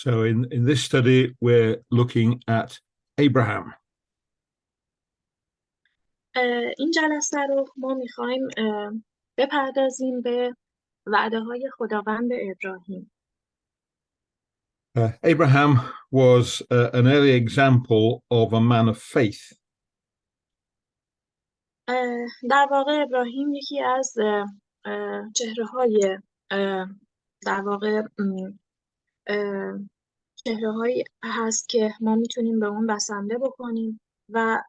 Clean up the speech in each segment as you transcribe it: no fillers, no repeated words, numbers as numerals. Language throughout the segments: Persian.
So in this study, we're looking at Abraham. این جلسه رو ما میخوایم بپردازیم به وعده های خداوند به ابراهیم. Abraham was an early example of a man of faith. در واقع ابراهیم یکی از چهره‌های در واقع چهره‌هایی هست که ما میتونیم به اون بسنده بکنیم و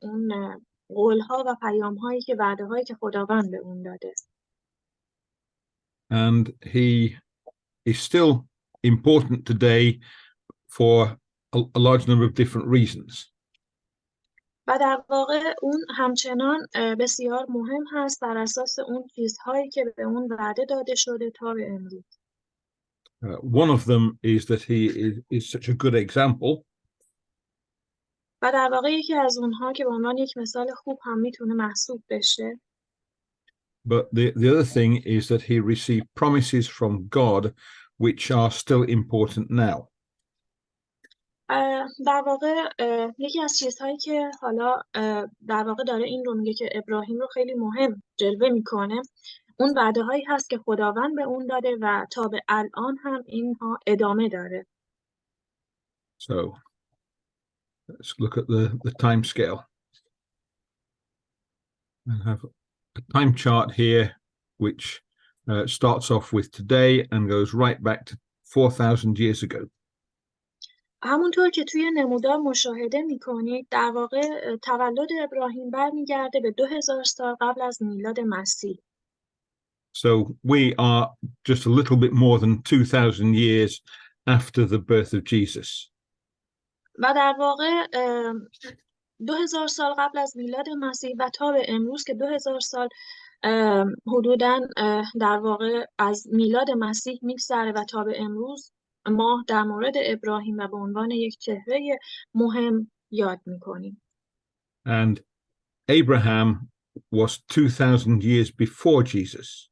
اون قول‌ها و پیام‌هایی که وعده‌هایی که خداوند به اون داده. And he is still important today for a large number of different reasons. و در واقع اون همچنان بسیار مهم هست بر اساس اون چیزهایی که به اون وعده داده شده تا به امروز. One of them is that he is such a good example. و در واقع یکی از اونها که به عنوان یک مثال خوب هم میتونه محسوب بشه. But the other thing is that he received promises from God which are still important now. در واقع یکی از چیزهایی که حالا در واقع داره این رو میگه که ابراهیم رو خیلی مهم جلوه میکنه، اون وعده هایی هست که خداوند به اون داده و تا به الان هم اینها ادامه داره. So let's look at the time scale. I have a time chart here which starts off with today and goes right back to 4,000 years ago. همونطور که توی نمودار مشاهده میکنید در واقع تولد ابراهیم برمیگرده به 2000 سال قبل از میلاد مسیح. So we are just a little bit more than 2,000 years after the birth of Jesus. و در واقع 2000 سال قبل از میلاد مسیح و تا به امروز که 2000 سال حدوداً در واقع از میلاد مسیح میگذره و تا به امروز ما در مورد ابراهیم و به عنوان یک چهره مهم یاد میکنیم. And Abraham was 2,000 years before Jesus.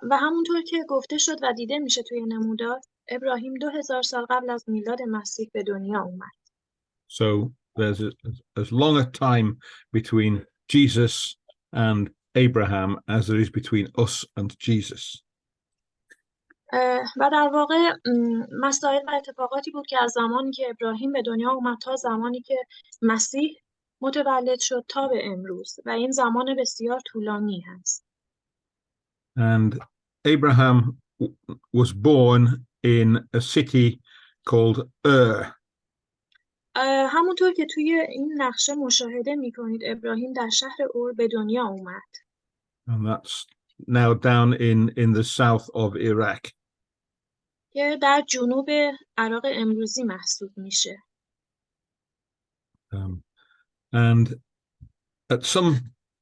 و همونطور که گفته شد و دیده میشه توی نمودار، ابراهیم 2000 سال قبل از میلاد مسیح به دنیا اومد. So there's as long a time between Jesus and Abraham as there is between us and Jesus. و در واقع مسائل و اتفاقاتی بود که از زمانی که ابراهیم به دنیا اومد تا زمانی که مسیح متولد شد تا به امروز و این زمان بسیار طولانی هست. And Abraham was born in a city called Ur. همونطور که توی این نقشه مشاهده می‌کنید ابراهیم در شهر اور به دنیا اومد. And that's now down in the south of Iraq. که در جنوب عراق امروزی محسوب میشه. And at some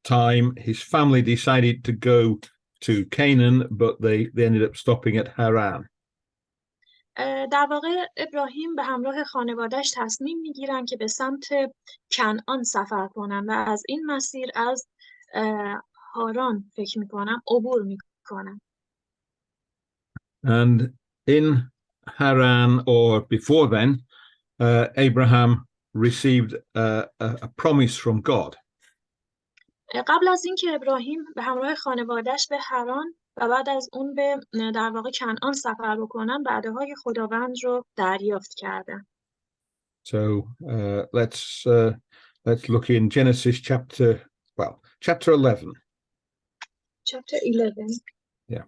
time his family decided to go to Canaan, but they ended up stopping at Haran. در واقع ابراهیم به همراه خانواده‌اش تصمیم میگیرن که به سمت کنعان سفر کنن و از این مسیر از هاران فکر میکنم عبور میکنن. And in Haran, or before then, Abraham received a promise from God. قبل از اینکه ابراهیم به همراه خانواده‌اش به هاران و بعد از اون به در واقع کنعان سفر بکنن وعده‌های خداوند رو دریافت کردن. So let's look in Genesis chapter 11. Chapter 11. Yeah.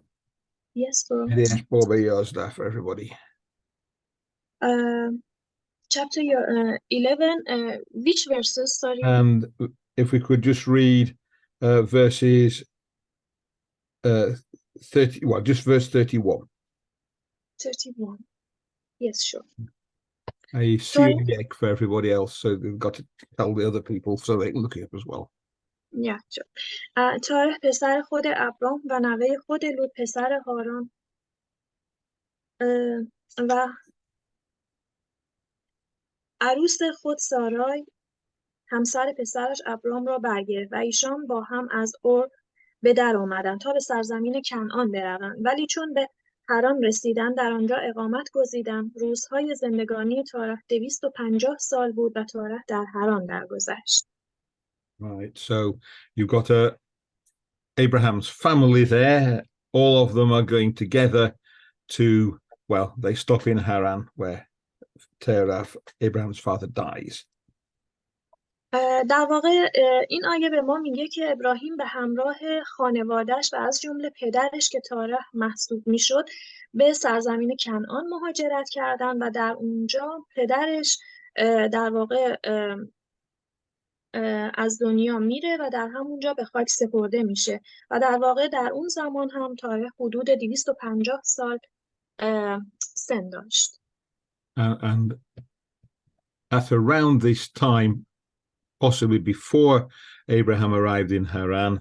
Yes, bro. It is Bobby Yazda for everybody. Chapter 11, which verses, sorry? And if we could just read verses 30, well, just verse 31. 31. Yes, sure. I see the egg for everybody else, so they've got to tell the other people so they can look it up as well. Yeah, sure. تارح پسر خود ابرام و نوه خود لوط پسر هاران و عروس خود سارای همسر پسرش ابرام را برگرفت و ایشان با هم از اور به در آمدند تا به سرزمین کنعان بروند. ولی چون به حران رسیدن در آنجا اقامت گزیدند. روزهای زندگانی تارح 250 سال بود و تارح در حران درگذشت. Right, so you've got Abraham's family there. All of them are going together to, well, they stop in Haran where Terah, Abraham's father, dies. در واقع این آیه به ما میگه که ابراهیم به همراه خانواده‌اش و از جمله پدرش که تارح محسوب میشد به سرزمین کنعان مهاجرت کردند و در اونجا پدرش در واقع از دنیا میره و در همونجا به خاک سپرده میشه و در واقع در اون زمان هم تارح حدود 250 سال سن داشت. And at around this time, possibly before Abraham arrived in Haran,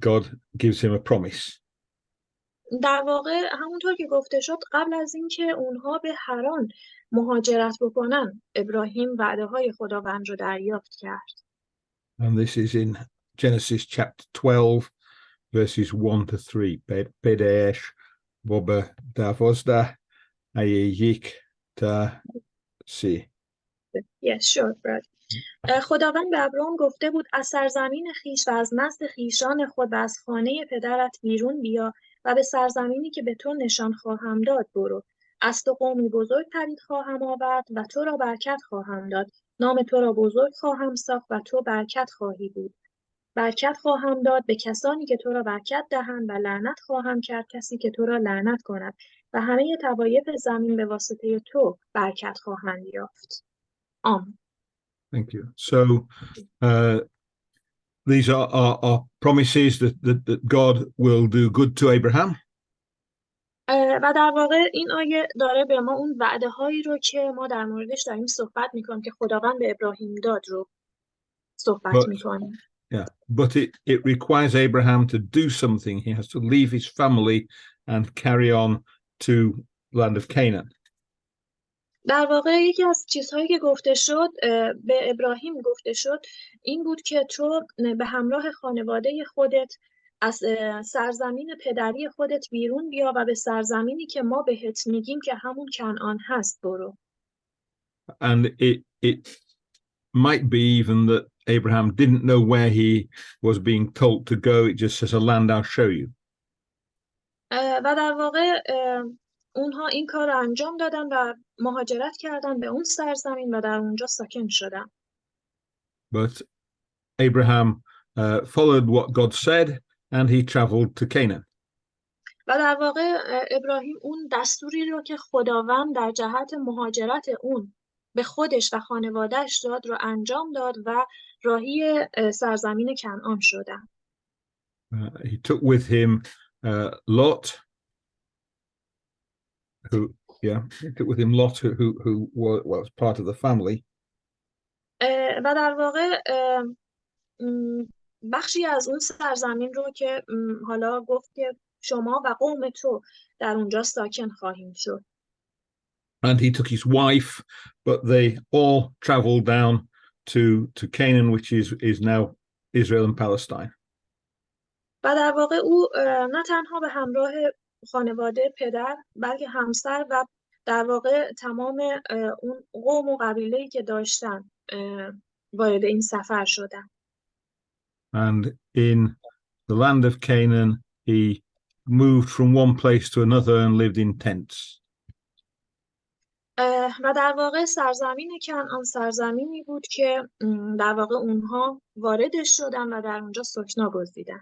God gives him a promise. در واقع همونطور که گفته شد قبل از اینکه اونها به حران مهاجرت بکنن ابراهیم وعده های خداوند رو دریافت کرد. And this is in Genesis chapter 12, verses 1 to 3. Pedesh, Boba, Davosda, Ayeyik, Ta, Si. Yes, sure, brother. خداوند به ابراهیم گفته بود از سرزمین خیش و از نسل خیشان خود و از خانه پدرت بیرون بیا و به سرزمینی که به تو نشان خواهم داد برو. از تو قومی بزرگ پدید خواهم آورد و تو را برکت خواهم داد. نام تو را بزرگ خواهم ساخت و تو برکت خواهی بود. برکت خواهم داد به کسانی که تو را برکت دهند و لعنت خواهم کرد کسی که تو را لعنت کند و همه طوایف زمین به واسطه تو برکت خواهند یافت. آمین. Thank you. So these are promises that God will do good to Abraham. و در واقع این آیه داره به ما اون وعده هایی رو که ما در موردش داریم صحبت میکنیم که خداوند به ابراهیم داد رو صحبت میکنیم. Yeah, but it requires Abraham to do something. He has to leave his family and carry on to land of Canaan. در واقع یکی از چیزهایی که گفته شد به ابراهیم گفته شد این بود که تو به همراه خانواده خودت از سرزمین پدری خودت بیرون بیا و به سرزمینی که ما بهت میگیم که همون کنعان هست برو. And it might be even that Abraham didn't know where he was being told to go. It just says a land I'll show you. و در واقع اونها این کار رو انجام دادن و مهاجرت کردن به اون سرزمین و در اونجا ساکن شدن. But Abraham followed what God said and he traveled to Canaan. و در واقع ابراهیم اون دستوری رو که خداوند در جهت مهاجرت اون به خودش و خانوادهش داد رو انجام داد و راهی سرزمین کنعان شدن. He took with him Lot, he took with him Lot, who was part of the family. و در واقع بخشی از اون سرزمین رو که حالا گفت که شما و قوم تو در اونجا ساکن خواهیم شد. And he took his wife, but they all traveled down to Canaan, which is now Israel and Palestine. و در واقع او نه تنها به همراه خانواده پدر بلکه همسر و در واقع تمام اون قوم و قبیله‌ای که داشتن وارد این سفر شدن. And in the land of Canaan, he moved from one place to another and lived in tents. و در واقع سرزمین کنعان سرزمینی بود که در واقع اونها واردش شدن و در اونجا سکنا گزیدن.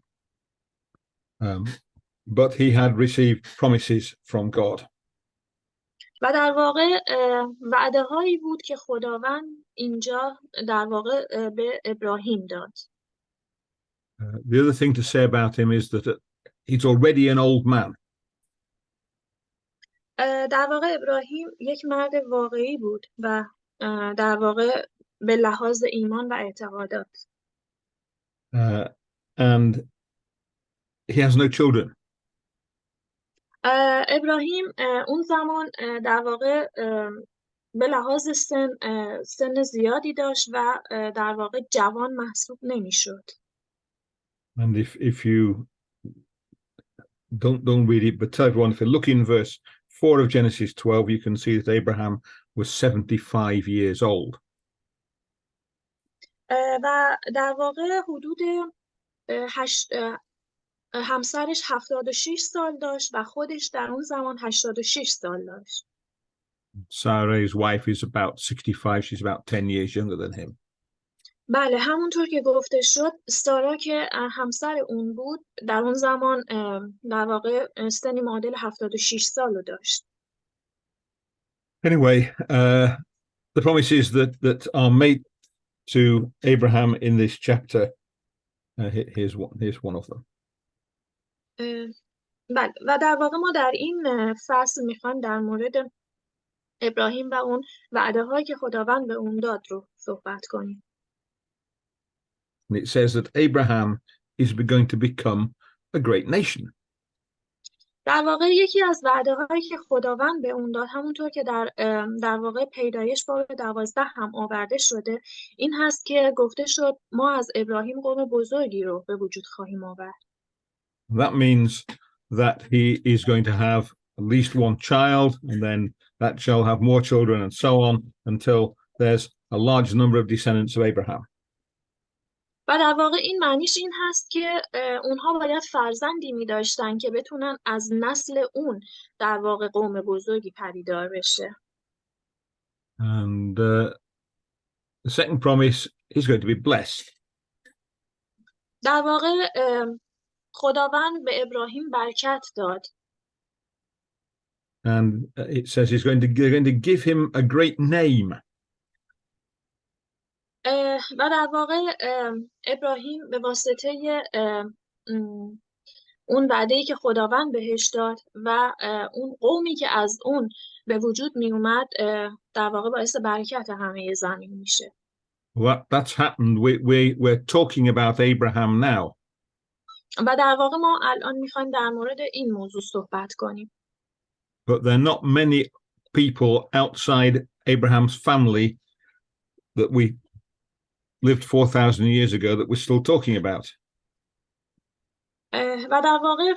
But he had received promises from God. و در واقع وعده هایی بود که خداوند اینجا در واقع به ابراهیم داد. The other thing to say about him is that he's already an old man. در واقع ابراهیم یک مرد واقعی بود و در واقع به لحاظ ایمان و اعتقادات. And he has no children. ابراهیم اون زمان در واقع به لحاظ سن زیادی داشت و در واقع جوان محسوب نمیشد. And if you don't read it, but tell everyone, if you look in verse 4 of Genesis 12, you can see that Abraham was 75 years old. و در واقع حدود همسرش 76 سال داشت و خودش در اون زمان 86 سال داشت. Sarah's wife is about 65. She's about 10 years younger than him. بله، همونطور که گفته شد، سارا که همسر اون بود در اون زمان در واقع سنی معادل 76 سال رو داشت. Anyway, the promises that are made to Abraham in this chapter, here's one of them. بله، و در واقع ما در این فصل میخوایم در مورد ابراهیم و اون وعده هایی که خداوند به اون داد رو صحبت کنیم. And it says that Abraham is going to become a great nation. در واقع یکی از وعده هایی که خداوند به اون داد، همونطور که در واقع پیدایش باب 12 هم آورده شده، این هست که گفته شد ما از ابراهیم قوم بزرگی رو به وجود خواهیم آورد. That means that he is going to have at least one child, and then that shall have more children, and so on, until there's a large number of descendants of Abraham. و در واقع این معنیش این هست که اونها باید فرزندی می داشتن که بتونن از نسل اون در واقع قوم بزرگی پدیدار بشه. And the second promise, he's going to be blessed. در واقع خداوند به ابراهیم برکت داد. And it says they're going to give him a great name. و در واقع ابراهیم به واسطه اون وعده‌ای که خداوند بهش داد و اون قومی که از اون به وجود می اومد در واقع باعث برکت همه زمین میشه. That's happened. We're talking about Abraham now. و در واقع ما الان میخوایم در مورد این موضوع صحبت کنیم. But there are not many people outside Abraham's family that we lived 4,000 years ago that we're still talking about. و در واقع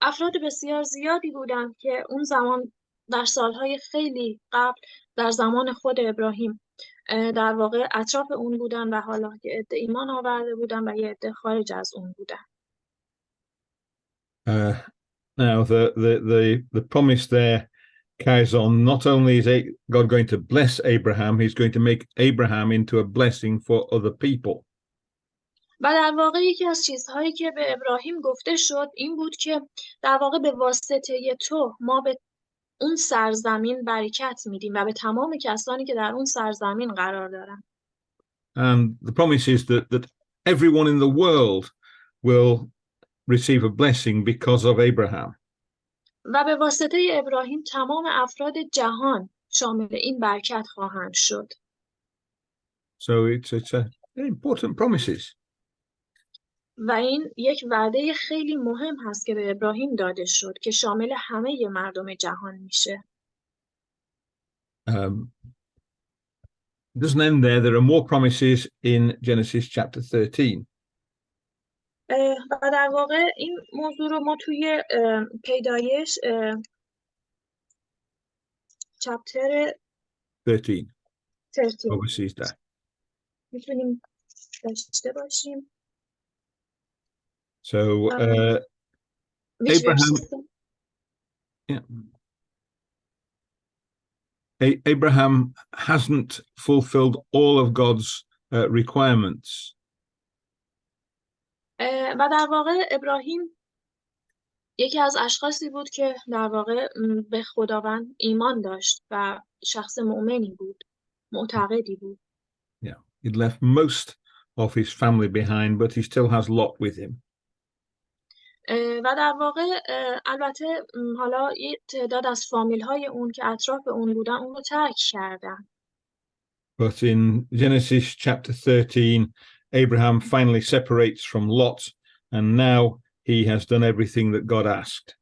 افراد بسیار زیادی بودن که اون زمان در سالهای خیلی قبل در زمان خود ابراهیم در واقع اطراف اون بودن و حالا که عده ایمان آورده بودن و یه عده خارج از اون بودن. Now the promise there carries on. Not only is God going to bless Abraham, he's going to make Abraham into a blessing for other people. و در واقع یکی از چیزهایی که به ابراهیم گفته شد این بود که در واقع به واسطه تو ما به اون سرزمین برکت میدیم و به تمام کسانی که در اون سرزمین قرار دارن. And the promise is that everyone in the world will receive a blessing because of Abraham. و به واسطه ابراهیم تمام افراد جهان شامل این برکت خواهند شد. So it's a important promises. و این یک وعده خیلی مهم هست که به ابراهیم داده شد که شامل همه مردم جهان میشه. It doesn't end there. There are more promises in Genesis chapter 13. و در واقع این موضوع رو ما توی پیدایش چپتر 13 overseas there. میتونیم داشته باشیم. So Abraham hasn't fulfilled all of God's requirements. و در واقع ابراهیم یکی از اشخاصی بود که در واقع به خداوند ایمان داشت و شخص مؤمنی بود، معتقدی بود. Yeah, he'd left most of his family behind, but he still has Lot with him. و در واقع البته حالا یه تعداد از فامیل های اون که اطراف اون بودن اون رو ترک کردن. But in Genesis chapter 13, Abraham finally separates from Lot, and now he has done everything that God asked.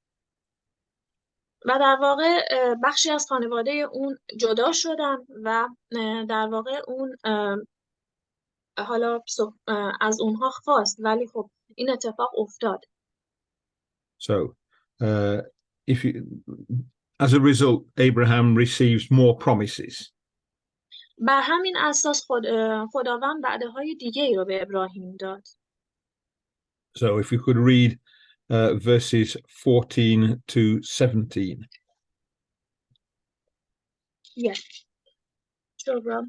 و در واقع بخشی از خانواده اون جدا شدن و در واقع اون حالا از اونها خواست، ولی خب این اتفاق افتاد. So if you, as a result, Abraham receives more promises. بر همین اساس خداوند وعده‌های دیگه‌ای رو به ابراهیم داد. So if we could read verses 14 to 17. Yes. Sure, bro.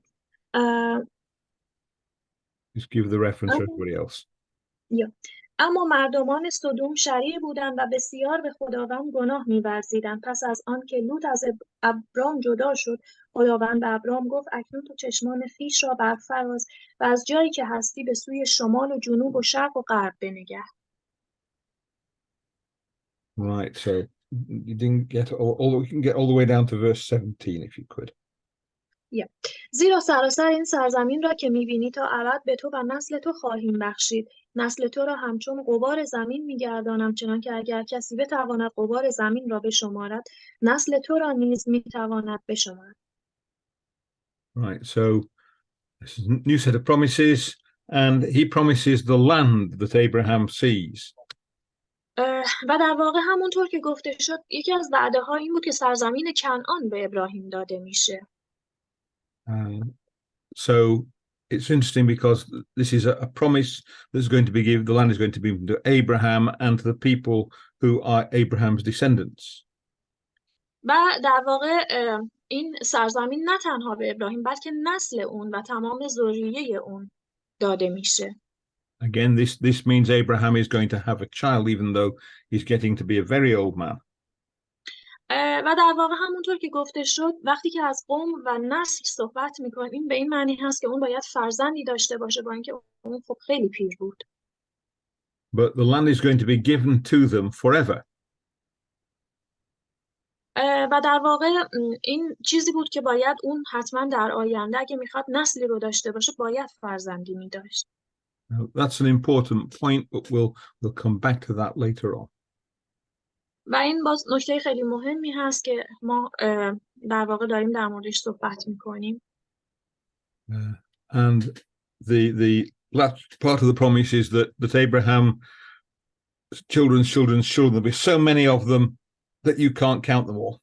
Just give the reference for everybody else. Yeah. اما مردمان سدوم شریر بودند و بسیار به خداوند گناه می‌ورزیدند. پس از آن که لوط از ابرام جدا شد، خداوند به ابرام گفت اکنون تو چشمان خویش را برفراز و از جایی که هستی به سوی شمال و جنوب و شرق و غرب بنگر. Right, so you didn't get all you can get all the way down to verse 17 if you could. زیرا سراسر این سرزمین را که می‌بینی تا ابد به تو و نسل تو خواهیم بخشید. نسل تو را همچون غبار زمین می‌گردانم، چنانکه اگر کسی بتواند غبار زمین را بشمارد، نسل تو را نیز می‌تواند بشمارد. Right, so this is a new set of promises, and he promises the land that Abraham sees. و در واقع همونطور که گفته شد یکی از وعده‌ها این بود که سرزمین کنعان به ابراهیم داده میشه. So it's interesting because this is a promise that's going to be given, the land is going to be given to Abraham and to the people who are Abraham's descendants. و در واقع این سرزمین نه تنها به ابراهیم بلکه نسل اون و تمام ذریه اون داده میشه. Again, this means Abraham is going to have a child even though he's getting to be a very old man. و در واقع همونطور که گفته شد وقتی که از قوم و نسل صحبت میکنیم به این معنی هست که اون باید فرزندی داشته باشه با اینکه اون خب خیلی پیر بود. But the land is going to be given to them forever. و در واقع این چیزی بود که باید اون حتما در آینده اگه میخواد نسلی رو داشته باشه باید فرزندی میداشت. That's an important point, but we'll come back to that later on. و این باز نکته خیلی مهمی هست که ما در واقع داریم در موردش صحبت میکنیم. And the last part of the promise is that Abraham children's children, there'll be so many of them that you can't count them all.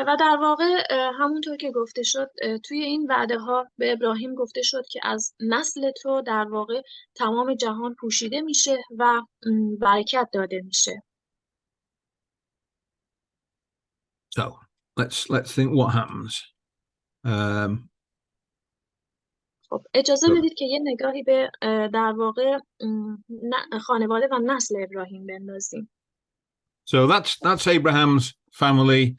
و در واقع همونطور که گفته شد توی این وعده ها به ابراهیم گفته شد که از نسل تو در واقع تمام جهان پوشیده میشه و برکت داده میشه. So let's think what happens. خب اجازه بدید که یه نگاهی به در واقع خانواده و نسل ابراهیم بندازیم. So that's Abraham's family.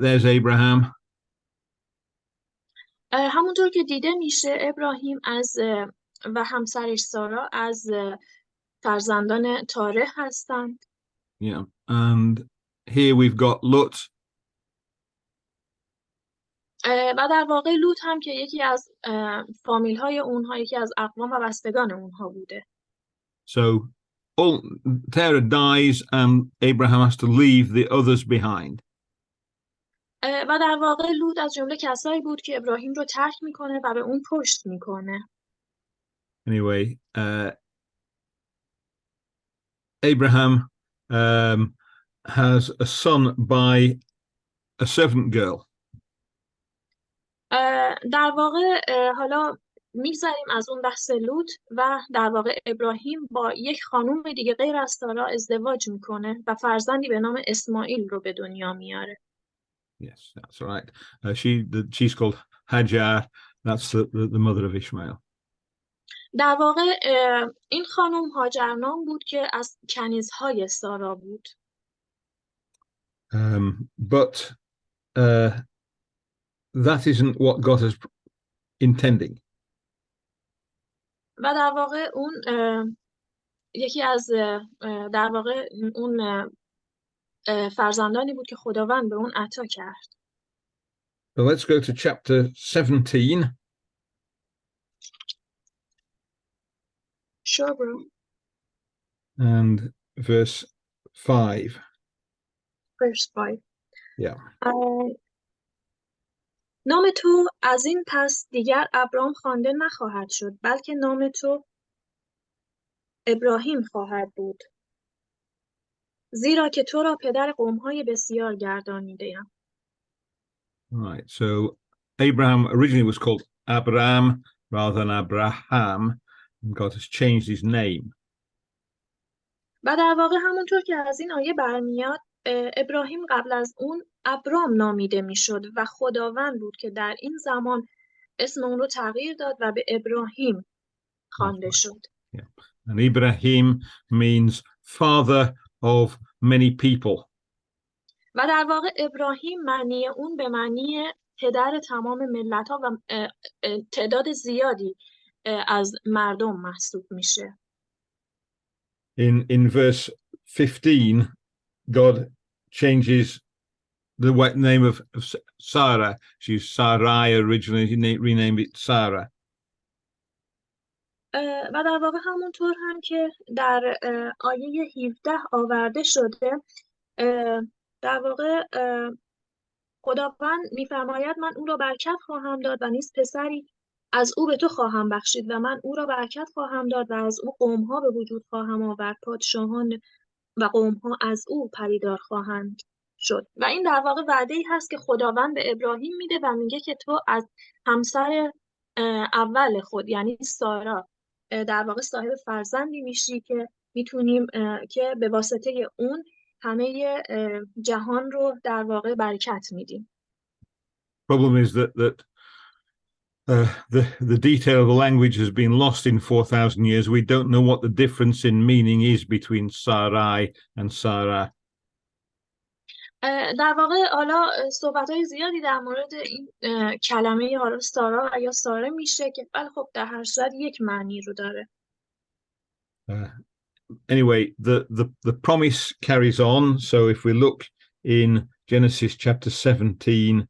There's Abraham. همونطور که دیده میشه ابراهیم از و همسرش سارا از فرزندان تاره هستند. Yeah, and here we've got Lot. و در واقع لوط هم که یکی از فامیل های اونها یکی از اقوام و بستگان اونها بوده. So Terah dies and Abraham has to leave the others behind. و در واقع لوط از جمله کسایی بود که ابراهیم رو ترک میکنه و به اون پشت میکنه. Anyway, Abraham has a son by a servant girl. در واقع حالا میگذاریم از اون بحث لوط و در واقع ابراهیم با یک خانوم دیگه غیر از سارا ازدواج میکنه و فرزندی به نام اسماعیل رو به دنیا میاره. Yes, that's right. She's called Hajar. That's the mother of Ishmael. در واقع این خانم هاجر نام بود که از کنیزهای سارا بود. But that isn't what God is intending. و در واقع اون یکی از در واقع اون فرزندانی بود که خداوند به اون عطا کرد. So let's go to chapter 17. Sure, bro. And verse 5. Verse 5. Yeah. نام تو از این پس دیگر ابرام خوانده نخواهد شد بلکه نام تو ابراهیم خواهد بود. زیرا که تو را پدر قوم‌های بسیار گردانیده‌ام. Right. So Abraham originally was called Abraham rather than Abraham, and God has changed his name. و در واقع همونطور که از این آیه برمیاد، ابراهیم قبل از اون ابرام نامیده میشد و خداوند بود که در این زمان اسم اون رو تغییر داد و به ابراهیم خوانده شد. Yeah. And Ibrahim means father of many people. و در واقع ابراهیم معنی اون به معنی پدر تمام ملت‌ها و تعداد زیادی از مردم محسوب میشه. In verse 15, God changes the name of Sarah. She's Sarai originally. He renamed it Sarah. و در واقع همونطور هم که در آیه 17 آورده شده، در واقع خداوند می‌فرماید من او را برکت خواهم داد و نیز پسری از او به تو خواهم بخشید و من او را برکت خواهم داد و از او قوم‌ها به وجود خواهم آورد، پادشاهان و قوم‌ها از او پدیدار خواهند شد. و این در واقع وعده‌ای هست که خداوند به ابراهیم میده و میگه که تو از همسر اول خود یعنی سارا در واقع صاحب فرزندی میشی که میتونیم که به واسطه اون همه جهان رو در واقع برکت میدیم. Problem is that the detail of the language has been lost in 4,000 years. We don't know what the difference in meaning is between Sarai and Sarah. در واقع حالا صحبت‌های زیادی در مورد این کلمه حالا سارا یا ساره میشه که ولی خب در هر صورت یک معنی رو داره. Anyway, the promise carries on. So if we look in Genesis chapter 17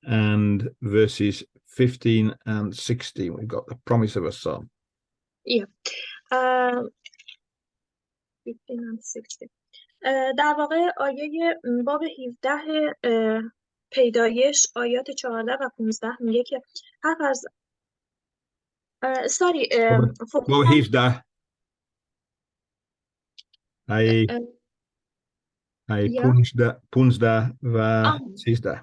and verses 15 and 16, we've got the promise of a son. Yeah. 15 and 16. در واقع آیه باب 17 پیدایش آیات 14 و 15 میگه که هر فرزند ساری باب 17 ای 15 و 13.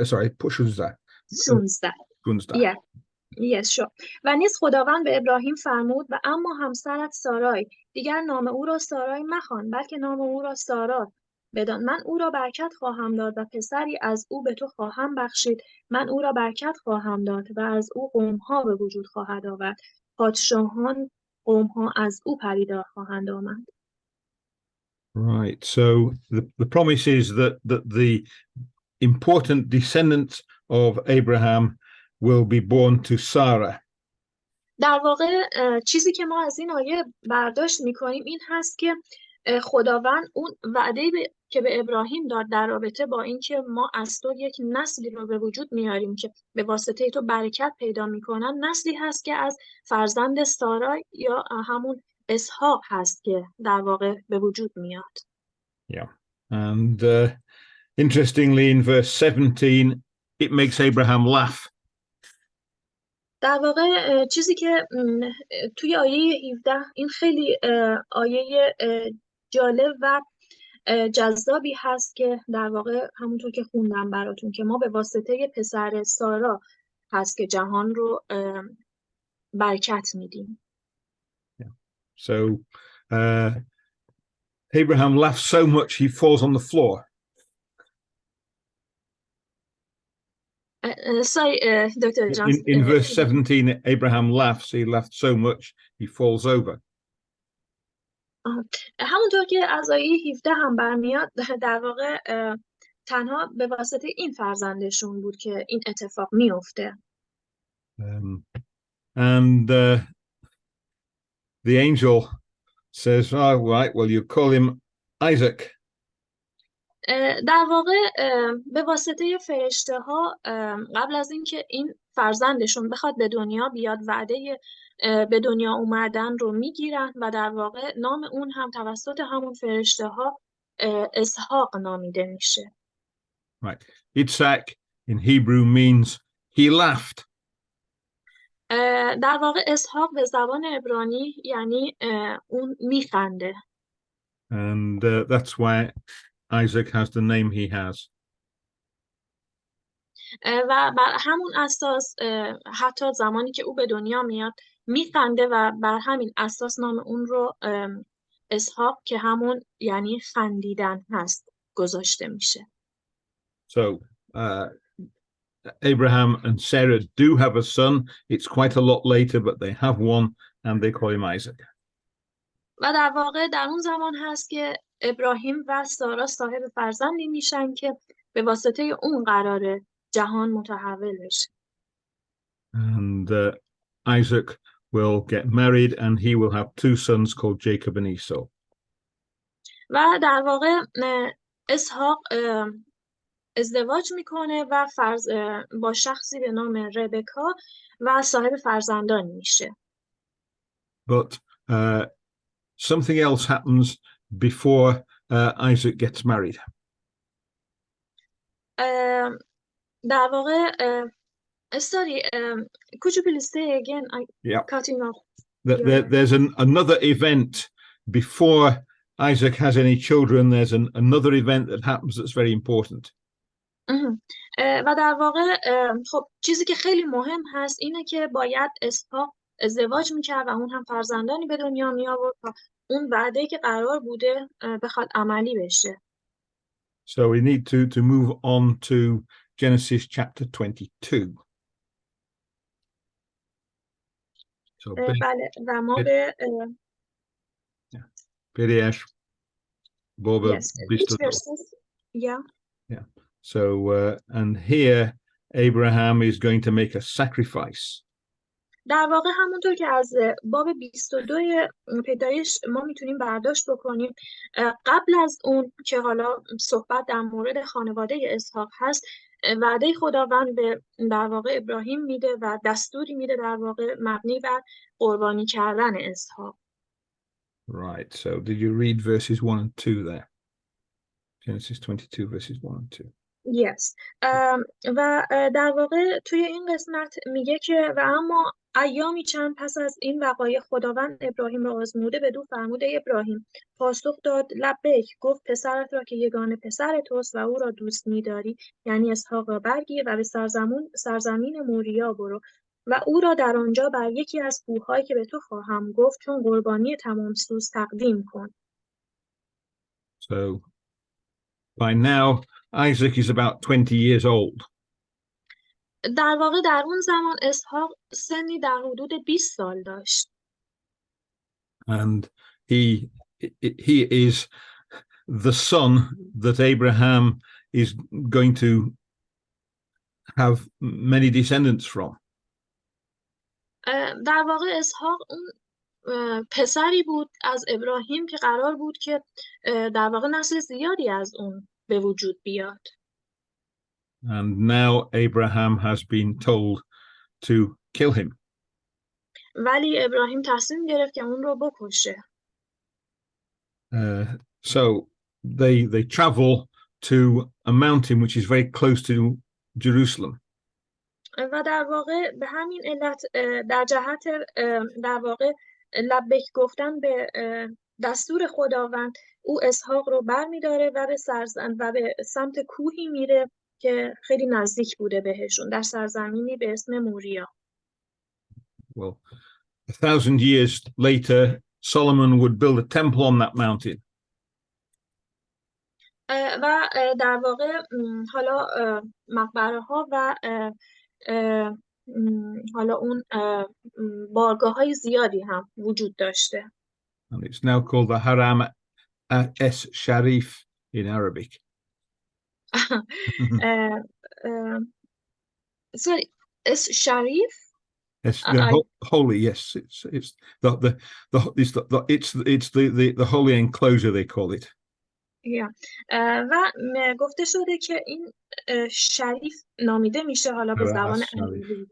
Sorry, 16. 16. Yes, sure. و نیز خداوند به ابراهیم فرمود و اما همسرت سارای دیگر نام او را سارای مخوان بلکه نام او را سارا بدان. من او را برکت خواهم داد و پسری از او به تو خواهم بخشید. من او را برکت خواهم داد و از او قوم‌ها به وجود خواهد آورد. پادشاهان قوم‌ها از او پدیدار خواهند آمد. Right. So the promise is that the important descendants of Abraham will be born to Sarah. در واقع چیزی که ما از این آیه برداشت می‌کنیم این هست که خداوند اون وعده‌ای که به ابراهیم داد در رابطه با اینکه ما از تو یک نسلی رو به وجود میاریم که به واسطه تو برکت پیدا میکنن، نسلی هست که از فرزند سارا یا همون اسحاق هست که در واقع به وجود میاد. Yeah. And interestingly in verse 17 it makes Abraham laugh. در واقع چیزی که توی آیه 17 این خیلی آیه جالب و جذابی هست که در واقع همونطور که خوندم براتون که ما به واسطه پسر سارا هست که جهان رو برکت میدیم. So Abraham laughs so much he falls on the floor. Sorry, Dr. Johnson. In verse 17, Abraham laughs. He laughed so much he falls over. همونطور که از آیه 17 هم برمیاد در واقع تنها به واسطه این فرزندشون بود که این اتفاق میفته. And the angel says, "Oh, right, well, you call him Isaac." در واقع به واسطه فرشته ها قبل از اینکه این فرزندشون بخواد به دنیا بیاد وعده به دنیا اومدن رو میگیرن و در واقع نام اون هم توسط همون فرشته ها اسحاق نامیده میشه. Right. Yitzhak in Hebrew means he laughed. در واقع اسحاق به زبان عبرانی یعنی اون میخنده. And that's why Isaac has the name he has. و بر همون اساس حتی زمانی که او به دنیا میاد میخنده و بر همین اساس نام اون رو اسحاق که همون یعنی خندیدن هست گذاشته میشه. So Abraham and Sarah do have a son. It's quite a lot later, but they have one and they call him Isaac. و در واقع در اون زمان هست که ابراهیم و سارا صاحب فرزندی میشن که به واسطه اون قراره جهان متحول بشه. And Isaac will get married and he will have two sons called Jacob and Esau. و در واقع اسحاق ازدواج میکنه و با شخصی به نام ربکا و صاحب فرزندانی میشه. But something else happens before Isaac gets married. در واقع sorry, could you please say again? Yeah. Cutting off. There's another event before Isaac has any children. There's another event that happens that's very important. و در واقع خب چیزی که خیلی مهم هست اینه که باید اسحاق ازدواج میکرد و اون هم فرزندانی به دنیا می آورد تا اون وعده‌ای که قرار بوده بخواد عملی بشه. So we need to move on to Genesis chapter 22. So بله و ما به PDS Boba yeah. So and here Abraham is going to make a sacrifice. در واقع همونطور که از باب 22 پیدایش ما میتونیم برداشت بکنیم قبل از اون که حالا صحبت در مورد خانواده اسحاق هست وعده خداوند به در واقع ابراهیم میده و دستوری میده در واقع مبنی بر قربانی کردن اسحاق. Right, so did you read verses 1 and 2 there? Genesis 22 verses 1 and 2. Yes. و در واقع توی این قسمت میگه که و اما ایامی چند پس از این وقایع خداوند ابراهیم را آزموده بدو فرموده ابراهیم پاسخ داد لبیک گفت پسرت را که یگانه پسر توست و او را دوست می‌داری یعنی اسحاق را برگیر و به سرزمین موریا برو و او را در آنجا بر یکی از کوه‌هایی که به تو خواهم گفت چون قربانی تمام سوز تقدیم کن. So by now Isaac is about 20 years old. در واقع در اون زمان اسحاق سنی در حدود 20 سال داشت. And he is the son that Abraham is going to have many descendants from. در واقع اسحاق اون پسری بود از ابراهیم که قرار بود که در واقع نسل زیادی از اون به وجود بیاد. And now Abraham has been told to kill him. ولی ابراهیم تصمیم گرفت که اون رو بکشه. So they travel to a mountain which is very close to Jerusalem. و در واقع به همین علت در جهت در واقع لبیک گفتن به دستور خداوند او اسحاق رو برمی‌داره و به سمت کوهی میره که خیلی نزدیک بوده بهشون در سرزمینی به اسم موریا. Well, 1,000 years later, Solomon would build a temple on that mountain. و در واقع حالا مقبره ها و حالا اون بارگاه های زیادی هم وجود داشته. And it's now called the Haram es Sharif in Arabic. Sorry, es Sharif? It's holy, yes. It's the holy enclosure they call it. و گفته شده که این شریف نامیده میشه حالا به زبان انگلیسی.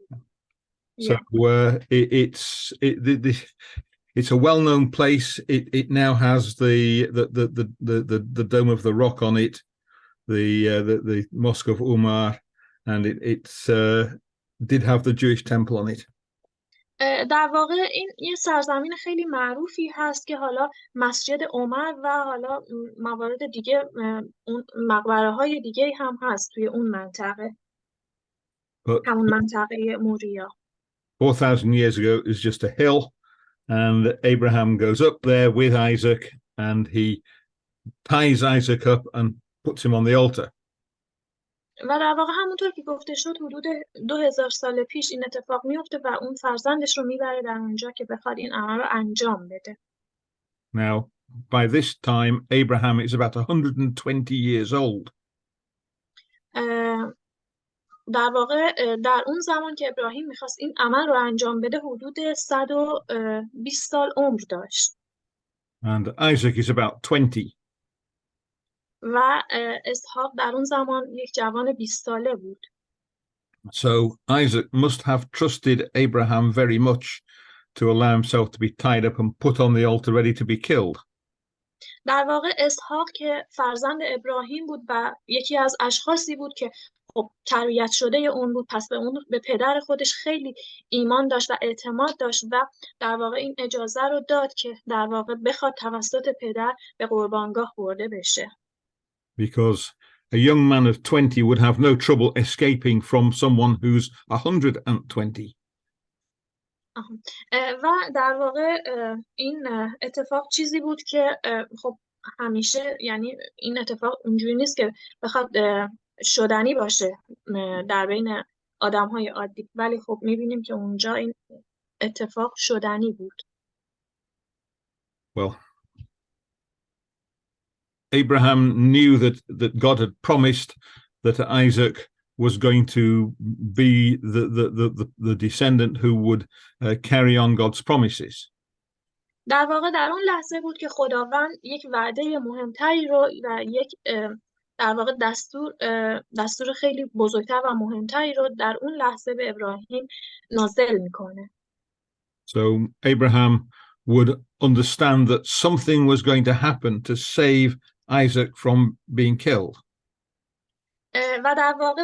So it's a well-known place. It now has the Dome of the Rock on it, the Mosque of Umar, and it did have the Jewish temple on it. در واقع این یه سرزمین خیلی معروفی هست که حالا مسجد عمر و حالا موارد دیگه، اون مقبره های دیگه هم هست توی اون منطقه، But همون منطقه موریا. 4,000 years ago is just a hill, and Abraham goes up there with Isaac, and he ties Isaac up and puts him on the altar. و در واقع همونطور که گفته شد حدود 2000 سال پیش این اتفاق میفته و اون فرزندش رو میبره در اونجا که بخواد این عمل رو انجام بده. Now, by this time, Abraham is about 120 years old. در واقع در اون زمان که ابراهیم میخواست این عمل رو انجام بده حدود 120 سال عمر داشت. And Isaac is about 20. و اسحاق در اون زمان یک جوان 20 ساله بود. So Isaac must have trusted Abraham very much to allow himself to be tied up and put on the altar ready to be killed. در واقع اسحاق که فرزند ابراهیم بود و یکی از اشخاصی بود که خب تربیت شده اون بود، پس به پدر خودش خیلی ایمان داشت و اعتماد داشت و در واقع این اجازه رو داد که در واقع بخواد توسط پدر به قربانگاه برده بشه. Because a young man of 20 would have no trouble escaping from someone who's 120. و در واقع این اتفاق چیزی بود که خب همیشه، یعنی این اتفاق اونجوری نیست که بخواد شدنی باشه در بین آدم‌های عادی، ولی خب می‌بینیم که اونجا این اتفاق شدنی بود. Well, Abraham knew that God had promised that Isaac was going to be the descendant who would carry on God's promises. در واقع در اون لحظه بود که خداوند یک وعده مهمتری رو و یک در واقع دستور خیلی بزرگتر و مهمتری رو در اون لحظه به ابراهیم نازل میکنه. So Abraham would understand that something was going to happen to save Isaac from being killed. و در واقع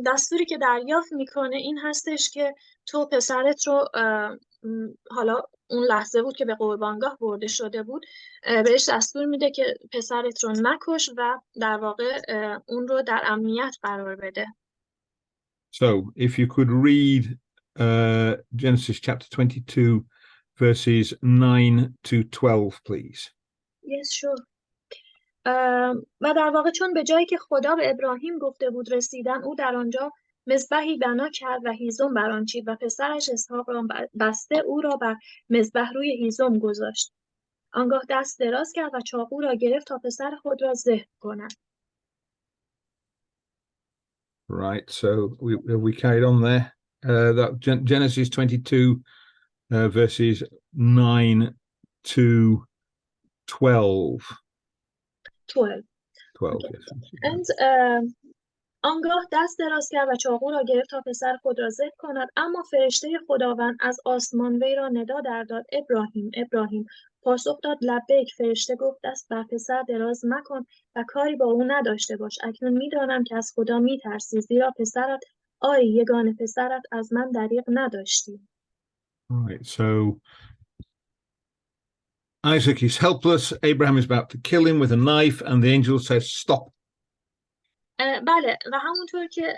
دستوری که دریافت میکنه این هستش که تو پسرت رو، حالا اون لحظه بود که به قربانگاه برده شده بود، بهش دستور میده که پسرت رو نکش و در واقع اون رو در امنیت قرار بده. So if you could read Genesis chapter 22 verses 9 to 12, please. Yes, sure. و در واقع چون به جایی که خدا به ابراهیم گفته بود رسیدن، او در آنجا مذبحی بنا کرد و هیزم بر آن چید و پسرش اسحاق را بسته او را بر مذبح روی هیزم گذاشت. آنگاه دست دراز کرد و چاقو را گرفت تا پسر خود را ذبح کند. Right, so we carried on there. That Genesis 22 verses 9 to 12. 12. 12, yes. And آنگاه دست دراز کرد و چاقو را گرفت تا پسر خود را ذبح کند، اما فرشته خداوند از آسمان وی را ندا در داد: ابراهیم، ابراهیم. پاسخ داد: لبیک. فرشته گفت: دست بر پسر دراز مکن و کاری با او نداشته باش. اکنون میدانم که از خدا میترسی، زیرا پسرت، آری یگانه پسرت، از من دریغ نداشتی. Right, so Isaac is helpless. Abraham is about to kill him with a knife, and the angel says, stop. بله، و همونطور که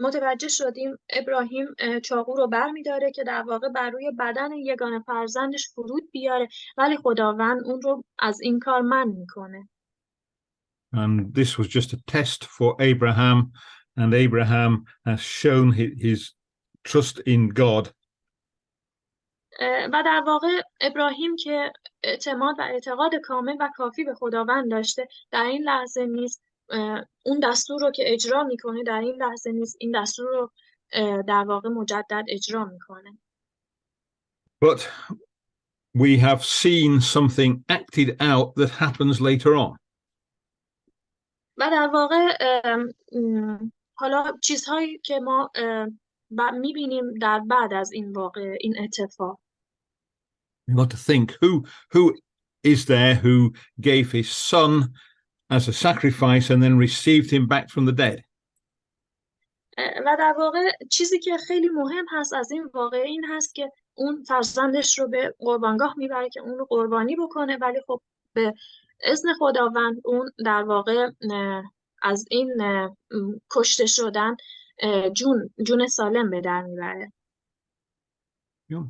متوجه شدیم ابراهیم چاقو رو برمی‌داره که در واقع بر روی بدن یگانه فرزندش فرود بیاره، ولی خداوند اون رو از این کار منع میکنه. And this was just a test for Abraham, and Abraham has shown his trust in God. و در واقع ابراهیم که اعتماد و اعتقاد کامل و کافی به خداوند داشته، در این لحظه نیست اون دستور رو که اجرا میکنه، در این لحظه نیست این دستور رو در واقع مجدد اجرا میکنه. But we have seen something acted out that happens later on. و در واقع حالا چیزهایی که ما میبینیم در بعد از این واقع، این اتفاق. You got to think, who is there who gave his son as a sacrifice and then received him back from the dead? و در واقع چیزی که خیلی مهم هست از این واقعه این هست که اون فرزندش رو به قربانگاه میبره که اون رو قربانی بکنه، ولی خب به اذن خداوند اون در واقع از این کشته شدن جون سالم به در میبره. Yeah.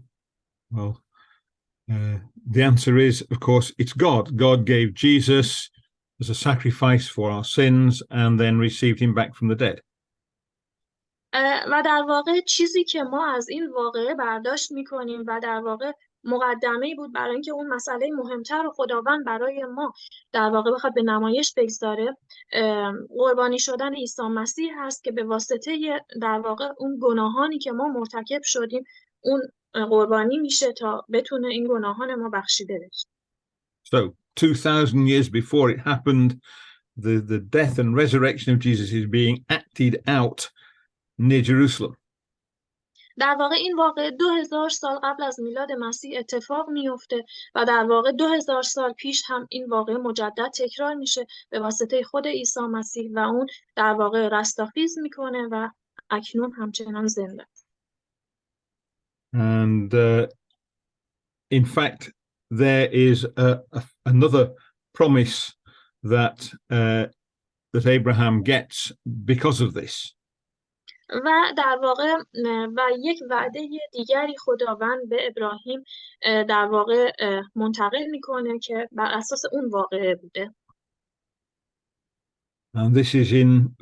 Well, the answer is, of course, it's God. God gave Jesus as a sacrifice for our sins and then received him back from the dead. و در واقع چیزی که ما از این واقعه برداشت میکنیم و در واقع مقدمه بود برای اینکه اون مسئله مهمتر رو خداوند برای ما در واقع بخواد به نمایش بگذاره، قربانی شدن عیسی مسیح هست که به واسطه در واقع اون گناهانی که ما مرتکب شدیم اون قربانی میشه تا بتونه این گناهان ما بخشیده بشه. So 2000 years before it happened, the death and resurrection of Jesus is being acted out near Jerusalem. در واقع این واقعه 2000 سال قبل از میلاد مسیح اتفاق میفته و در واقع 2000 سال پیش هم این واقعه مجدد تکرار میشه به واسطه خود عیسی مسیح و اون در واقع رستاخیز میکنه و اکنون همچنان زنده. And in fact, there is another promise that Abraham gets because of this. و در واقع و یک وعده دیگری خداوند به ابراهیم در واقع منتقل میکنه که بر اساس اون واقعه بوده. And this is in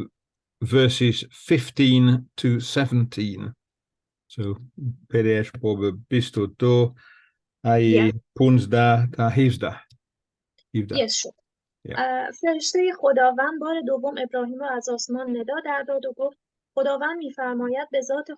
verses 15 to 17. So, Peresh Boba Bisto Yeah. 15 تا 17. Yes, sure. فرشته خداوند بار دوم ابراهیم را از آسمان ندا در داد و گفت خداوند می‌فرماید به ذات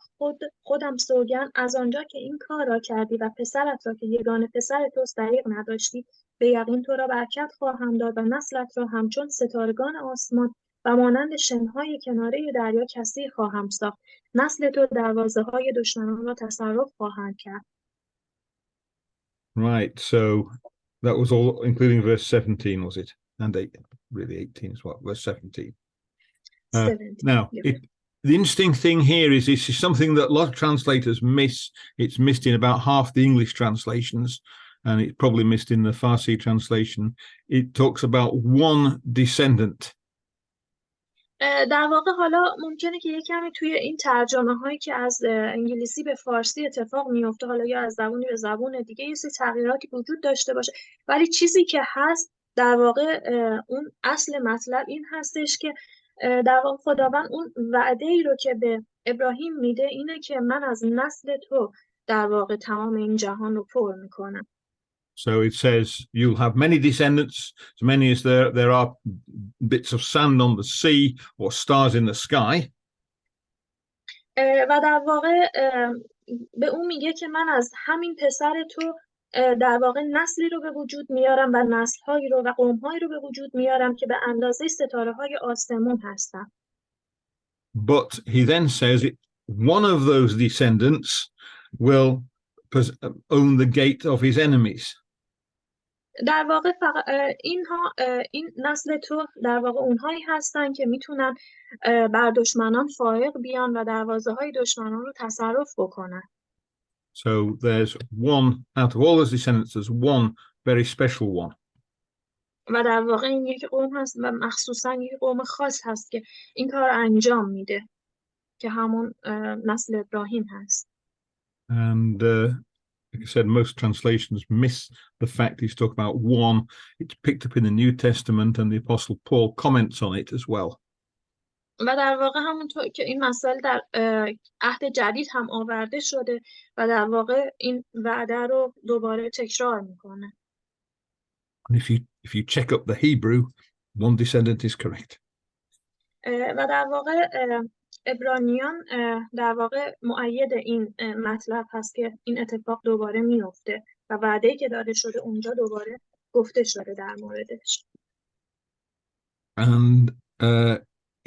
خودم سوگند از آنجا که این کار را کردی و پسرت را که یگانه پسر توست دریغ نداشتی، به یقین تو را برکت خواهم داد و نسلت را همچون ستارگان آسمان و مانند شنهای کناره دریا کثیر خواهم ساخت. نسل تو دروازه‌های دشمنان را تصرف خواهند کرد. Right, so that was all including verse 17, was it? And really 18 as well, verse 17. 17. Now, Yeah. the interesting thing here is this is something that a lot of translators miss. It's missed in about half the English translations, and it's probably missed in the Farsi translation. It talks about one descendant. در واقع حالا ممکنه که یه کمی توی این ترجمه هایی که از انگلیسی به فارسی اتفاق میفته، حالا یا از زبونی به زبون دیگه یه سری تغییراتی وجود داشته باشه، ولی چیزی که هست در واقع اون اصل مطلب این هستش که در واقع خداوند اون وعده ای رو که به ابراهیم میده اینه که من از نسل تو در واقع تمام این جهان رو پر میکنم. So it says you'll have many descendants, as many as there are bits of sand on the sea or stars in the sky. و در واقع به اون میگه که من از همین پسر تو در واقع نسلی رو به وجود میارم و نسل‌هایی رو و قوم‌هایی رو به وجود میارم که به اندازه ستاره‌های آسمون هستن. But he then says one of those descendants will own the gate of his enemies. در واقع این نسل تو در واقع اونهایی هستن که میتونن بر دشمنان فائق بیان و دروازه‌های دشمنان رو تصرف بکنن. So there's one out of all those descendants, there's one very special one. و در واقع این یک قوم هست و مخصوصا یک قوم خاص هست که این کار انجام میده که همون نسل ابراهیم هست. And like I said, most translations miss the fact he's talking about one. It's picked up in the New Testament and the Apostle Paul comments on it as well. و در واقع همونطور که این مسئله در عهد جدید هم آورده شده و در واقع این وعده رو دوباره تکرار میکنه. And if you check up the Hebrew, one descendant is correct. و در واقع عبرانیان در واقع مؤید این مطلب هست که این اتفاق دوباره میفته و وعده‌ای که داده شده اونجا دوباره گفته شده در موردش. And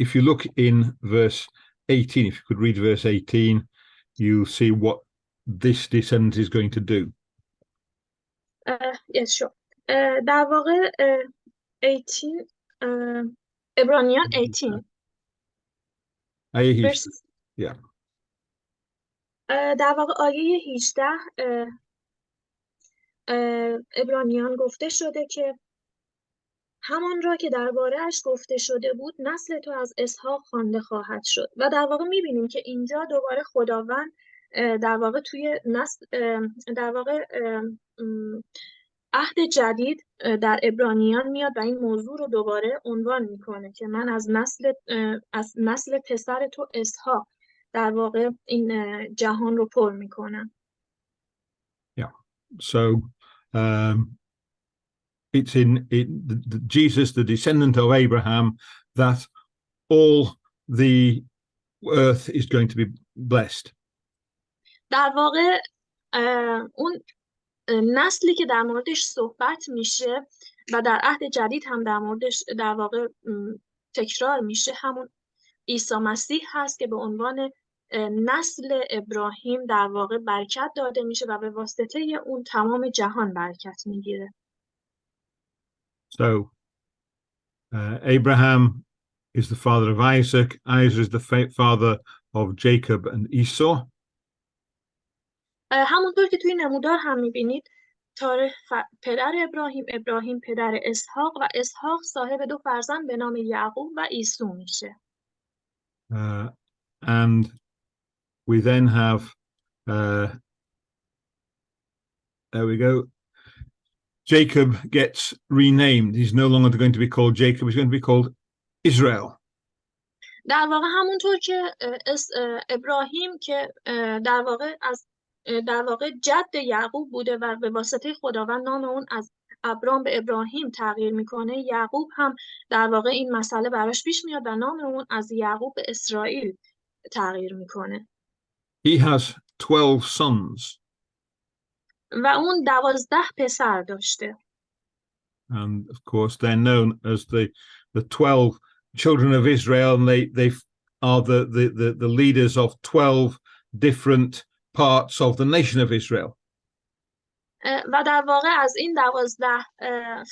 if you look in verse 18, if you could read verse 18, you'll see what this descendant is going to do. Yes, sure. در واقع 18 عبرانیان 18 Yeah. در واقع آیه 18 عبرانیان گفته شده که همان را که درباره‌اش گفته شده بود نسل تو از اسحاق خوانده خواهد شد. و در واقع می‌بینیم که اینجا دوباره خداوند در واقع توی نسل در واقع عهد جدید در عبرانیان میاد و این موضوع رو دوباره عنوان میکنه که من از نسل پسر تو اسحاق در واقع این جهان رو پر میکنم. Yeah. So it's in Jesus, the descendant of Abraham, that all the earth is going to be blessed. در واقع اون نسلی که در موردش صحبت میشه و در عهد جدید هم در موردش در واقع تکرار میشه همون عیسی مسیح هست که به عنوان نسل ابراهیم در واقع برکت داده میشه و به واسطه اون تمام جهان برکت میگیره. So Abraham is the father of Isaac. Isaac is the father of Jacob and Esau. همونطور که توی نمودار هم میبینید تاره پدر ابراهیم، ابراهیم پدر اسحاق و اسحاق صاحب 2 فرزند به نام یعقوب و عیسی میشه. And we then have there we go. Jacob gets renamed. He's no longer going to be called Jacob. He's going to be called Israel. در واقع همونطور که ابراهیم که در واقع جد یعقوب بوده و به واسطه خداوند نام اون از ابرام به ابراهیم تغییر میکنه، یعقوب هم در واقع این مسئله براش پیش میاد و نام اون از یعقوب به اسرائیل تغییر میکنه. He has 12 sons. و اون 12 پسر داشته. And of course they're known as the 12 children of Israel, and they are the leaders of 12 different parts of the nation of Israel. و در واقع از این 12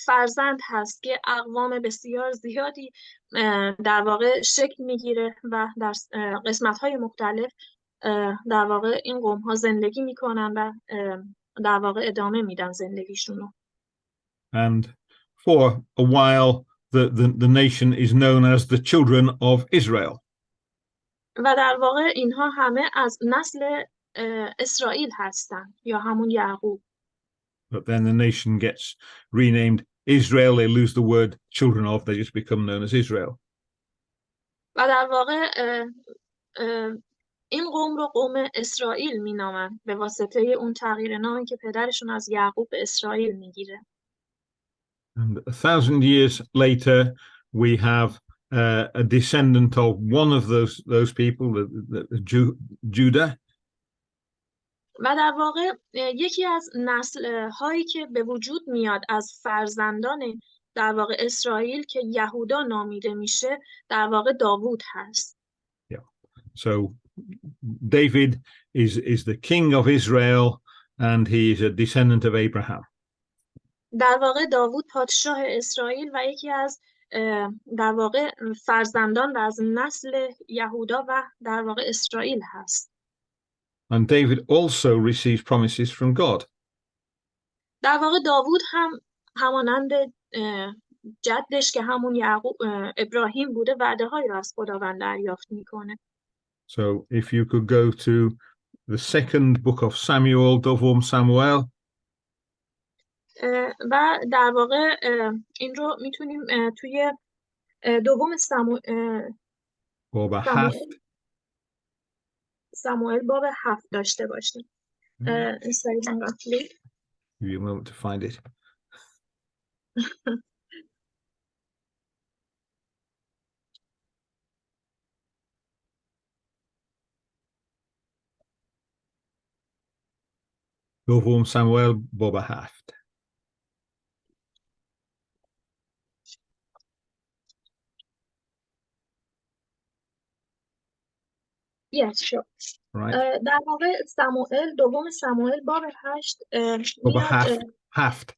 فرزند هست که اقوام بسیار زیادی در واقع شکل میگیره و در قسمت‌های مختلف در واقع این قوم‌ها زندگی میکنن و در واقع ادامه میدن زندگیشونو. And for a while the nation is known as the children of Israel. و در واقع اینها همه از نسل اسرائیل هستن یا همون یعقوب. But then the nation gets renamed Israel. They lose the word children of. They just become known as Israel. و در واقع این قوم رو قوم اسرائیل مینامن به واسطه اون تغییر نامی که پدرشون از یعقوب به اسرائیل میگیره. And 1,000 years later, we have a descendant of one of those people, Judah. و در واقع یکی از نسل هایی که به وجود میاد از فرزندان در واقع اسرائیل که یهودا نامیده میشه در واقع داوود هست. Yeah. So David is the king of Israel, and he is a descendant of Abraham. در واقع داوود پادشاه اسرائیل و یکی از در واقع فرزندان و از نسل یهودا و در واقع اسرائیل هست. And David also receives promises from God. در واقع داوود هم همانند جدش که همون ابراهیم بوده وعده هایی را از خداوند دریافت میکنه. So if you could go to the second book of Samuel, دوم ساموئل. و در واقع این رو میتونیم توی دوم ساموئل باب 7 داشته باشیم. Give you a moment to find it. دوم ساموئل باب 7. Yes, sure. Right. در واقع دوم ساموئل باب 8 باب 7.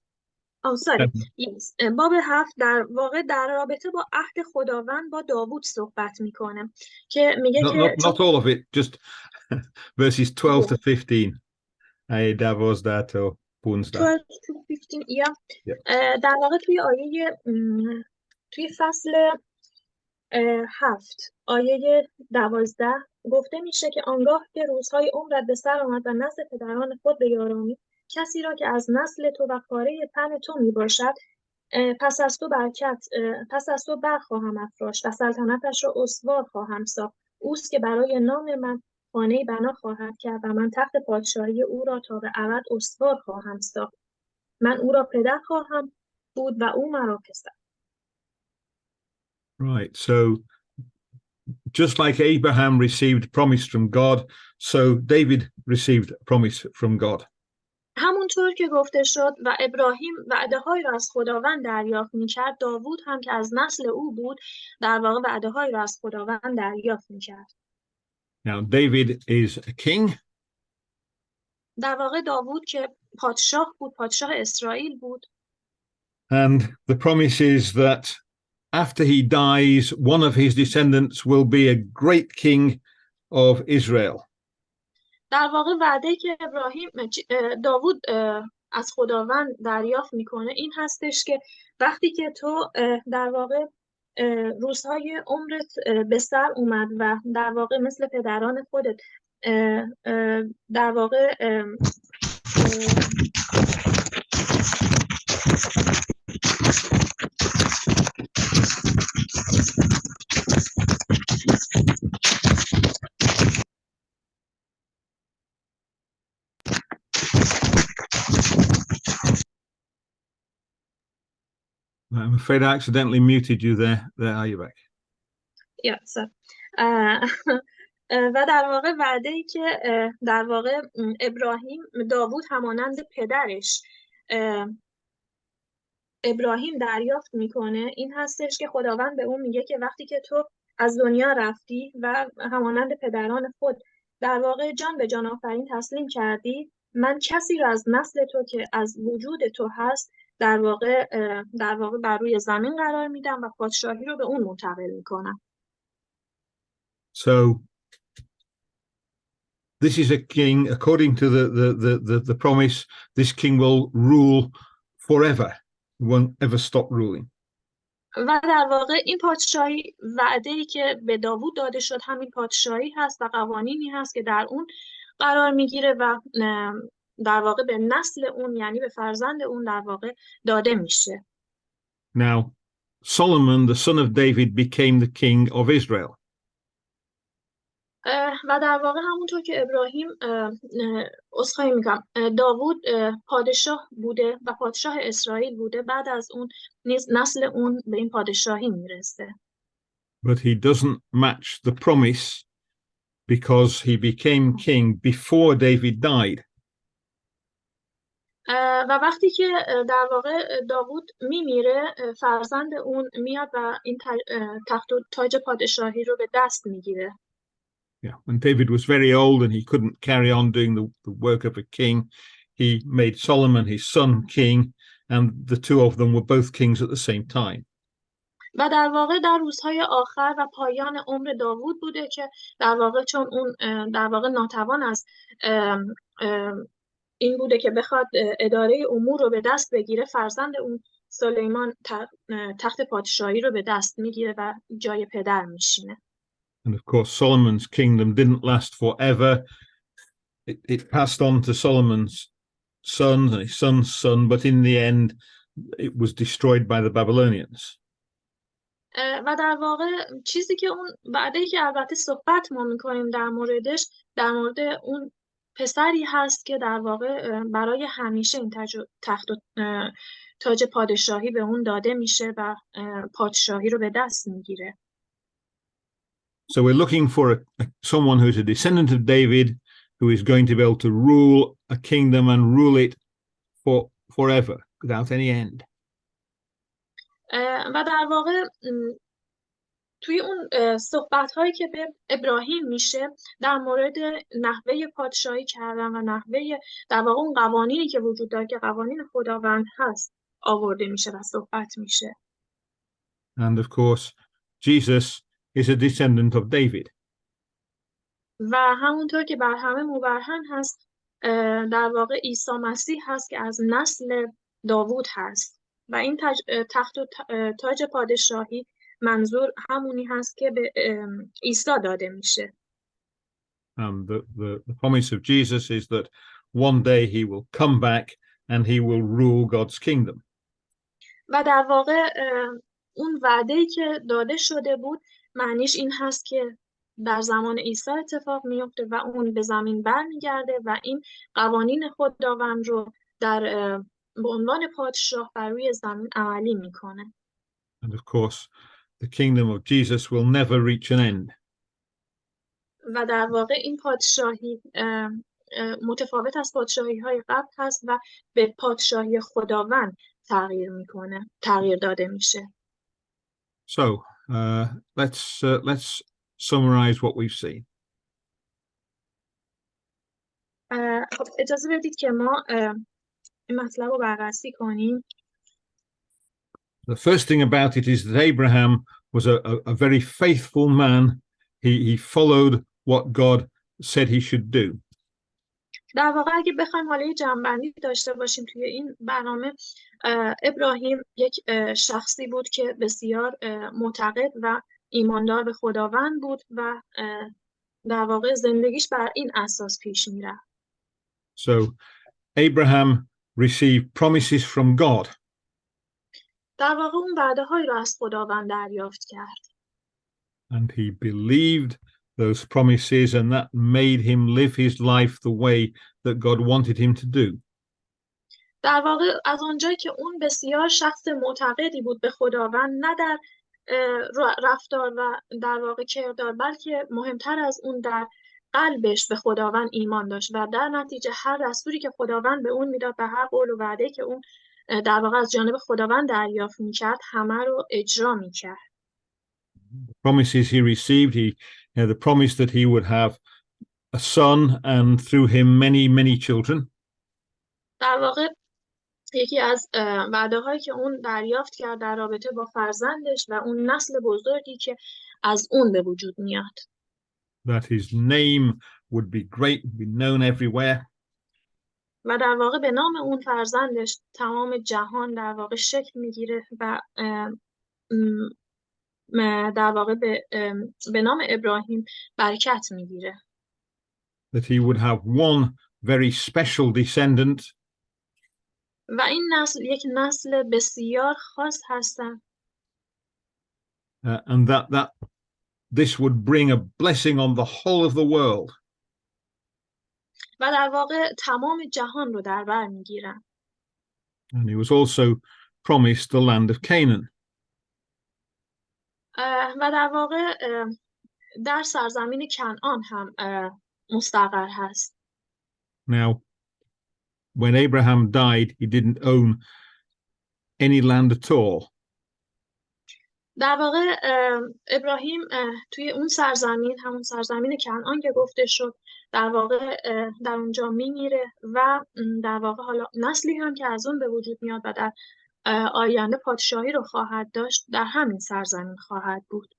باب 7 در واقع در رابطه با عهد خداوند با داوود صحبت میکنه که میگه که not all of it, just verses 12 to 15. ای 12 تا 15. 12 to 15 یا در واقع توی فصل 7 آیه 12 گفته میشه که آنگاه که روزهای عمرت به سر آمد و نزد پدران خود بیارامی کسی را که از نسل تو و پاره تن تو می باشد پس از تو بر خواهم افراشت و سلطنتش را استوار خواهم ساخت. اوست که برای نام من خانه‌ای بنا خواهد کرد و من تخت پادشاهی او را تا به ابد استوار خواهم ساخت. من او را پدر خواهم بود و او مرا پسر. Right, so just like Abraham received promise from God, so David received a promise from God. همونطور که گفته شد و ابراهیم وعده‌هایی را از خداوند دریافت می‌کرد، داوود هم که از نسل او بود در واقع وعده‌هایی را از خداوند دریافت می‌کرد. Now David is a king. در واقع داوود که پادشاه بود، پادشاه اسرائیل بود. And the promise is that after he dies, one of his descendants will be a great king of Israel. در واقع وعده که داوود از خداوند دریافت میکنه این هستش که وقتی که تو در واقع روزهای عمرت به سر اومد و در واقع مثل پدران خودت در واقع I'm afraid I accidentally muted you there. There are you back. و در واقع وعده‌ای که در واقع داوود همانند پدرش ابراهیم دریافت میکنه این هستش که خداوند به اون میگه که وقتی که تو از دنیا رفتی و همانند پدران خود در واقع جان به جان آفرین تسلیم کردی، من کسی رو از نسل تو که از وجود تو هست در واقع بر روی زمین قرار میدم و پادشاهی رو به اون منتقل میکنم. So this is a king, according to the promise, this king will rule forever. He won't ever stop ruling. و در واقع این پادشاهی وعده‌ای که به داوود داده شد همین پادشاهی هست و قوانینی هست که در اون قرار میگیره و در واقع به نسل اون یعنی به فرزند اون در واقع داده میشه. Now, Solomon, the son of David, became the king of Israel. و در واقع همونطور که ابراهیم داوود پادشاه بوده و پادشاه اسرائیل بوده، بعد از اون نسل اون به این پادشاهی میرسه. But he doesn't match the promise because he became king before David died. و وقتی که در واقع داوود میمیره فرزند اون میاد و این تخت و تاج پادشاهی رو به دست میگیره. Yeah, when David was very old and he couldn't carry on doing the work of a king, he made Solomon his son king, and the two of them were both kings at the same time. و در واقع در روزهای آخر و پایان عمر داوود بوده که در واقع چون اون در واقع ناتوان از این بوده که بخواد اداره امور رو به دست بگیره، فرزند اون سلیمان تخت پادشاهی رو به دست میگیره و جای پدر میشینه. And of course, Solomon's kingdom didn't last forever. It passed on to Solomon's sons and his son's son, but in the end, it was destroyed by the Babylonians. و در واقع چیزی که اون بعدی که البته صحبت ما میکنیم در موردش، در مورد اون پسری هست که در واقع برای همیشه این تخت و تاج پادشاهی به اون داده میشه و پادشاهی رو به دست میگیره. So we're looking for someone who's a descendant of David, who is going to be able to rule a kingdom and rule it forever without any end. و در واقع توی اون صحبت هایی که به ابراهیم میشه در مورد نحوه پادشاهی کردن و نحوه در واقع اون قوانینی که وجود داره که قوانین خداوند هست آورده میشه و صحبت میشه. And of course, Jesus is a descendant of David. و همونطور که بر همه مبرهن هست در واقع عیسی مسیح هست که از نسل داوود هست و این تخت و تاج پادشاهی منظور همونی هست که به عیسی داده میشه. The promise of Jesus is that one day he will come back and he will rule God's kingdom. و در واقع اون وعده‌ای که داده شده بود معنیش این هست که در زمان عیسی اتفاق میفته و اون به زمین برمیگرده و این قوانین خداوند رو به عنوان پادشاه بر روی زمین عملی میکنه. And of course, the kingdom of Jesus will never reach an end. و در واقع این پادشاهی متفاوت از پادشاهی‌های قبل هست و به پادشاهی خداوند تغییر داده میشه. So let's summarize what we've seen. خب اجازه بدید که ما این مطلب رو بررسی کنیم. The first thing about it is that Abraham was a very faithful man. He followed what God said he should do. در واقع اگه بخوایم حالا جمع‌بندی داشته باشیم توی این برنامه، ابراهیم یک شخصی بود که بسیار معتقد و ایماندار به خداوند بود و در واقع زندگیش بر این اساس پیش میرفت. So Abraham received promises from God. در واقع اون وعده‌هایی رو از خداوند دریافت کرد. And he believed those promises, and that made him live his life the way that God wanted him to do. در واقع از آنجایی که اون بسیار شخص معتقدی بود به خداوند، نه در رفتار و در واقع کردار، بلکه مهمتر از اون در قلبش به خداوند ایمان داشت و در نتیجه هر دستوری که خداوند به اون میداد و هر قول و وعده که اون در واقع از جانب خداوند دریافت میکرد همه رو اجرا میکرد. Promises he received, the promise that he would have a son and through him many children. در واقع یکی از وعده هایی که اون دریافت کرد در رابطه با فرزندش و اون نسل بزرگی که از اون به وجود میاد. That his name would be great, be known everywhere. و در واقع به نام اون فرزندش تمام جهان در واقع شکل میگیره و در واقع به نام ابراهیم برکت میگیره. That he would have one very special descendant. و این نسل یک نسل بسیار خاص هستن. And that this would bring a blessing on the whole of the world. و در واقع تمام جهان رو در بر میگیرن. And he was also promised the land of Canaan. و در واقع در سرزمین کنعان هم مستقر هست. Now, when Abraham died, he didn't own any land at all. در واقع ابراهیم توی اون سرزمین، همون سرزمین کنعان که گفته شد، در واقع در اونجا میمیره و در واقع حالا نسلی هم که از اون به وجود میاد و در آینده پادشاهی رو خواهد داشت در همین سرزمین خواهد بود.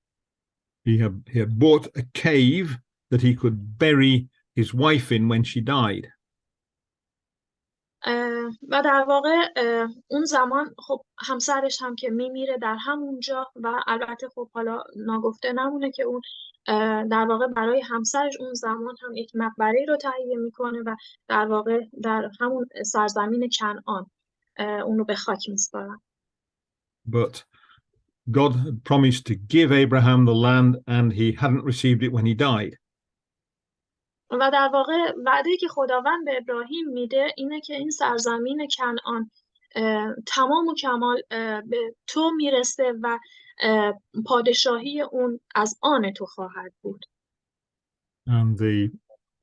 He had bought a cave that he could bury his wife in when she died. و در واقع اون زمان خب همسرش هم که میمیره در همونجا و البته خب حالا ناگفته نمونه که اون در واقع برای همسرش اون زمان هم یک مقبره رو تهیه میکنه و در واقع در همون سرزمین کنعان اون رو به خاک میسپارن. But God had promised to give Abraham the land and he hadn't received it when he died. و در واقع وعده‌ای که خداوند به ابراهیم میده اینه که این سرزمین کنعان تمام و کمال به تو میرسه و پادشاهی اون از آن تو خواهد بود. And the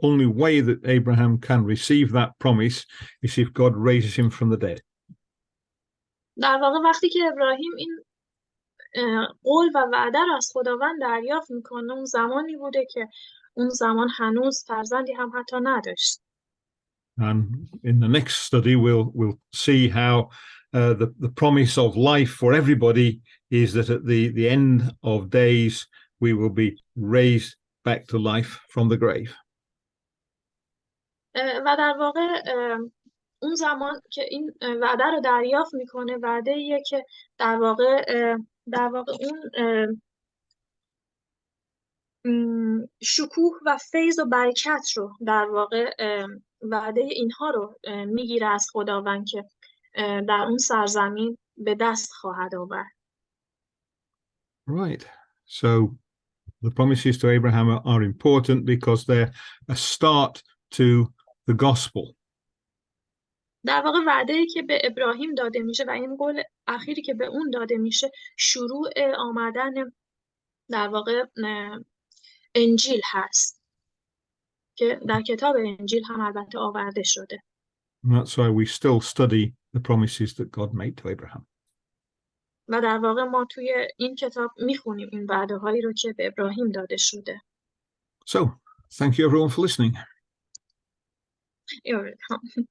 only way that Abraham can receive that promise is if God raises him from the dead. در واقع وقتی که ابراهیم این قول و وعده رو از خداوند دریافت میکنه اون زمانی بوده که اون زمان هنوز فرزندی هم حتی نداشت. And in the next study we'll see how the promise of life for everybody is that at the end of days we will be raised back to life from the grave. و در واقع اون زمان که این وعده رو دریافت میکنه، وعده ایه که در واقع اون شکوه و فیض و برکت رو در واقع وعده اینها رو میگیره از خداوند که در اون سرزمین به دست خواهد آورد. Right. So the promises to Abraham are important because they're a start to the gospel. در واقع وعده‌ای که به ابراهیم داده میشه و این قول اخیری که به اون داده میشه شروع آمدن در واقع انجیل هست که در کتاب انجیل هم البته آورده شده. And that's why we still study the promises that God made to Abraham. و در واقع ما توی این کتاب میخونیم این وعده هایی رو که به ابراهیم داده شده. So, thank you everyone for listening. You're welcome.